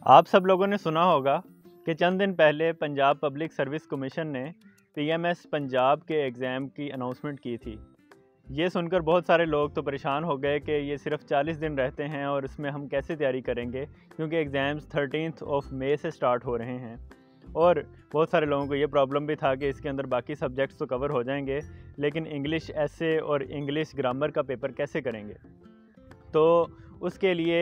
आप सब लोगों ने सुना होगा कि चंद दिन पहले पंजाब पब्लिक सर्विस कमीशन ने पीएमएस पंजाब के एग्ज़ाम की अनाउंसमेंट की थी। ये सुनकर बहुत सारे लोग तो परेशान हो गए कि ये सिर्फ 40 दिन रहते हैं और इसमें हम कैसे तैयारी करेंगे, क्योंकि एग्ज़ाम्स 13 मई से स्टार्ट हो रहे हैं। और बहुत सारे लोगों को ये प्रॉब्लम भी था कि इसके अंदर बाकी सब्जेक्ट्स तो कवर हो जाएंगे, लेकिन इंग्लिश एसे और इंग्लिश ग्रामर का पेपर कैसे करेंगे। तो उसके लिए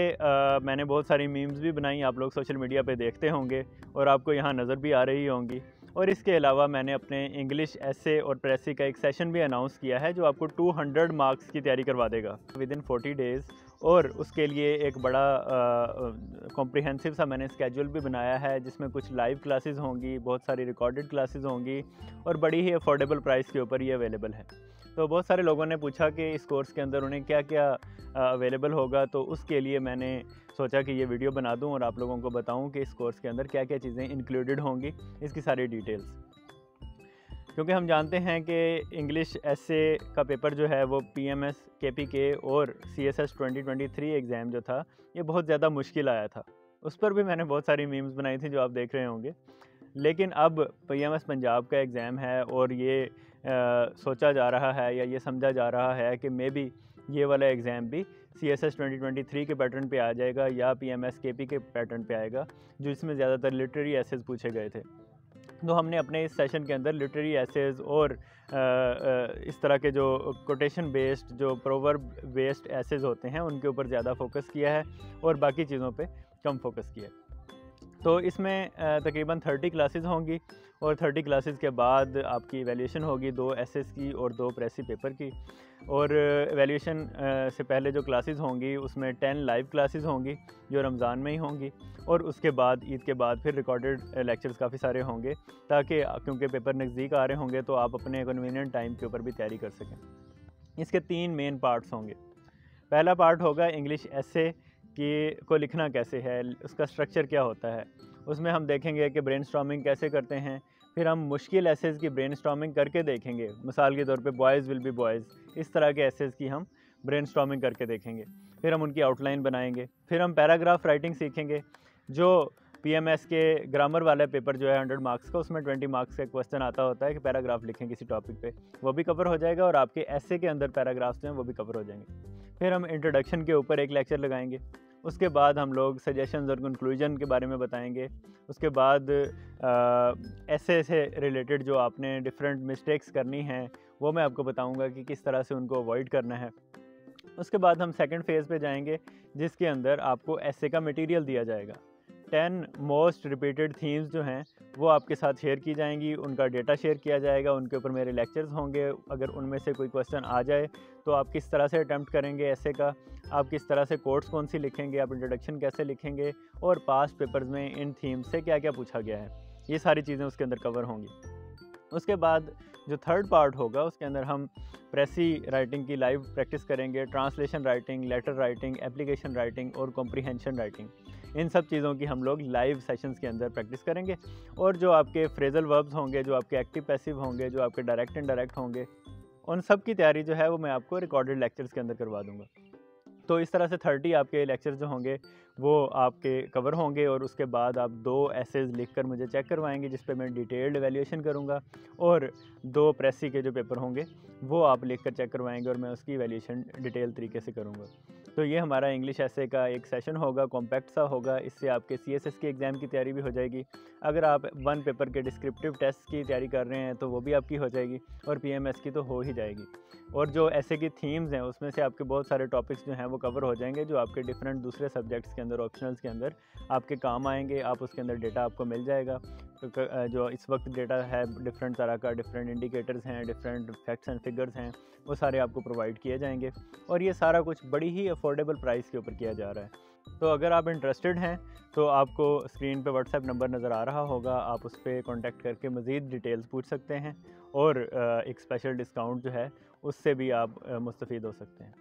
मैंने बहुत सारी मीम्स भी बनाई, आप लोग सोशल मीडिया पे देखते होंगे और आपको यहाँ नज़र भी आ रही होंगी। और इसके अलावा मैंने अपने इंग्लिश एसे और प्रेसी का एक सेशन भी अनाउंस किया है जो आपको 200 मार्क्स की तैयारी करवा देगा विद इन 40 डेज़। और उसके लिए एक बड़ा कॉम्प्रिहेंसिव सा मैंने स्केड्यूल भी बनाया है, जिसमें कुछ लाइव क्लासेस होंगी, बहुत सारी रिकॉर्डेड क्लासेस होंगी और बड़ी ही अफोर्डेबल प्राइस के ऊपर ये अवेलेबल है। तो बहुत सारे लोगों ने पूछा कि इस कोर्स के अंदर उन्हें क्या क्या अवेलेबल होगा, तो उसके लिए मैंने सोचा कि ये वीडियो बना दूं और आप लोगों को बताऊं कि इस कोर्स के अंदर क्या क्या चीज़ें इंक्लूडेड होंगी, इसकी सारी डिटेल्स। क्योंकि हम जानते हैं कि इंग्लिश एसे का पेपर जो है वो पीएमएस केपीके और सीएसएस 2023 एग्ज़ाम जो था, ये बहुत ज़्यादा मुश्किल आया था। उस पर भी मैंने बहुत सारी मीम्स बनाई थी जो आप देख रहे होंगे। लेकिन अब पीएमएस पंजाब का एग्ज़ाम है और ये सोचा जा रहा है या ये समझा जा रहा है कि मे बी ये वाला एग्ज़ाम भी सीएसएस 2023 के पैटर्न पे आ जाएगा या पीएमएस केपी के पैटर्न पे आएगा, जो इसमें ज़्यादातर लिटरेरी एसेज पूछे गए थे। तो हमने अपने इस सेशन के अंदर लिटरेरी एसेज और इस तरह के जो कोटेशन बेस्ड, जो प्रोवर्ब बेस्ड एसेज होते हैं, उनके ऊपर ज़्यादा फोकस किया है और बाकी चीज़ों पे कम फोकस किया है। तो इसमें तकरीबन 30 क्लासेस होंगी और 30 क्लासेस के बाद आपकी इवैल्यूएशन होगी 2 एसेस की और 2 प्रेसी पेपर की। और इवैल्यूएशन से पहले जो क्लासेस होंगी उसमें 10 लाइव क्लासेस होंगी जो रमज़ान में ही होंगी, और उसके बाद ईद के बाद फिर रिकॉर्डेड लेक्चर्स काफ़ी सारे होंगे, ताकि क्योंकि पेपर नज़दीक आ रहे होंगे तो आप अपने कन्वीनियंट टाइम के ऊपर भी तैयारी कर सकें। इसके 3 मेन पार्ट्स होंगे। पहला पार्ट होगा इंग्लिश एसे को लिखना कैसे है, उसका स्ट्रक्चर क्या होता है। उसमें हम देखेंगे कि ब्रेनस्टॉर्मिंग कैसे करते हैं, फिर हम मुश्किल एसेज की ब्रेनस्टॉर्मिंग करके देखेंगे। मिसाल के तौर पे बॉयज़ विल बी बॉयज़, इस तरह के एसेज की हम ब्रेनस्टॉर्मिंग करके देखेंगे। फिर हम उनकी आउटलाइन बनाएंगे। फिर हम पैराग्राफ राइटिंग सीखेंगे, जो पीएमएस के ग्रामर वाला पेपर जो है 100 मार्क्स का, उसमें 20 मार्क्स का क्वेश्चन आता होता है कि पैराग्राफ लिखें किसी टॉपिक पे, वो भी कवर हो जाएगा और आपके एसे के अंदर पैराग्राफ्स जो हैं वो भी कवर हो जाएंगे। फिर हम इंट्रोडक्शन के ऊपर एक लेक्चर लगाएंगे। उसके बाद हम लोग सजेशंस और कंक्लूजन के बारे में बताएंगे। उसके बाद एसे से रिलेटेड जो आपने डिफरेंट मिस्टेक्स करनी हैं वो मैं आपको बताऊंगा कि किस तरह से उनको अवॉइड करना है। उसके बाद हम सेकंड फेज़ पे जाएंगे, जिसके अंदर आपको एसे का मटेरियल दिया जाएगा। 10 मोस्ट रिपीटेड थीम्स जो हैं वो आपके साथ शेयर की जाएंगी, उनका डेटा शेयर किया जाएगा, उनके ऊपर मेरे लेक्चर्स होंगे। अगर उनमें से कोई क्वेश्चन आ जाए तो आप किस तरह से अटैम्प्ट करेंगे एसे का, आप किस तरह से कोट्स कौन सी लिखेंगे, आप इंट्रोडक्शन कैसे लिखेंगे, और पास्ट पेपर्स में इन थीम्स से क्या क्या पूछा गया है, ये सारी चीज़ें उसके अंदर कवर होंगी। उसके बाद जो थर्ड पार्ट होगा उसके अंदर हम प्रेसी राइटिंग की लाइव प्रैक्टिस करेंगे, translation writing, letter writing, application writing और कॉम्प्रिहेंशन राइटिंग। इन सब चीज़ों की हम लोग लाइव सेशंस के अंदर प्रैक्टिस करेंगे। और जो आपके फ्रेजल वर्ब्स होंगे, जो आपके एक्टिव पैसिव होंगे, जो आपके डायरेक्ट इनडायरेक्ट होंगे, उन सब की तैयारी जो है वो मैं आपको रिकॉर्डेड लेक्चर्स के अंदर करवा दूँगा। तो इस तरह से 30 आपके लेक्चर जो होंगे वो आपके कवर होंगे। और उसके बाद आप 2 एसेज लिखकर मुझे चेक करवाएंगे, जिस पे मैं डिटेल्ड एवेल्यूएशन करूँगा, और 2 प्रेसी के जो पेपर होंगे वो आप लिखकर चेक करवाएंगे और मैं उसकी एवेल्यूएशन डिटेल तरीके से करूँगा। तो ये हमारा इंग्लिश एसे का एक सेशन होगा, कॉम्पैक्ट सा होगा। इससे आपके सीएसएस की एग्ज़ाम की तैयारी भी हो जाएगी। अगर आप 1 पेपर के डिस्क्रिप्टिव टेस्ट की तैयारी कर रहे हैं तो वो भी आपकी हो जाएगी, और पीएमएस की तो हो ही जाएगी। और जो एसे की थीम्स हैं उसमें से आपके बहुत सारे टॉपिक्स जो हैं वो कवर हो जाएंगे, जो आपके डिफरेंट दूसरे सब्जेक्ट्स के अंदर, ऑप्शनल्स के अंदर आपके काम आएंगे। आप उसके अंदर डेटा आपको मिल जाएगा। तो जो इस वक्त डेटा है डिफरेंट तरह का, डिफरेंट इंडिकेटर्स हैं, डिफरेंट फैक्ट्स एंड फिगर्स हैं, वो सारे आपको प्रोवाइड किए जाएंगे। और ये सारा कुछ बड़ी ही अफोर्डेबल प्राइस के ऊपर किया जा रहा है। तो अगर आप इंटरेस्टेड हैं तो आपको स्क्रीन पे व्हाट्सएप नंबर नज़र आ रहा होगा, आप उस पर कॉन्टैक्ट करके मज़ीद डिटेल्स पूछ सकते हैं, और एक स्पेशल डिस्काउंट जो है उससे भी आप मुस्तफ़ीद हो सकते हैं।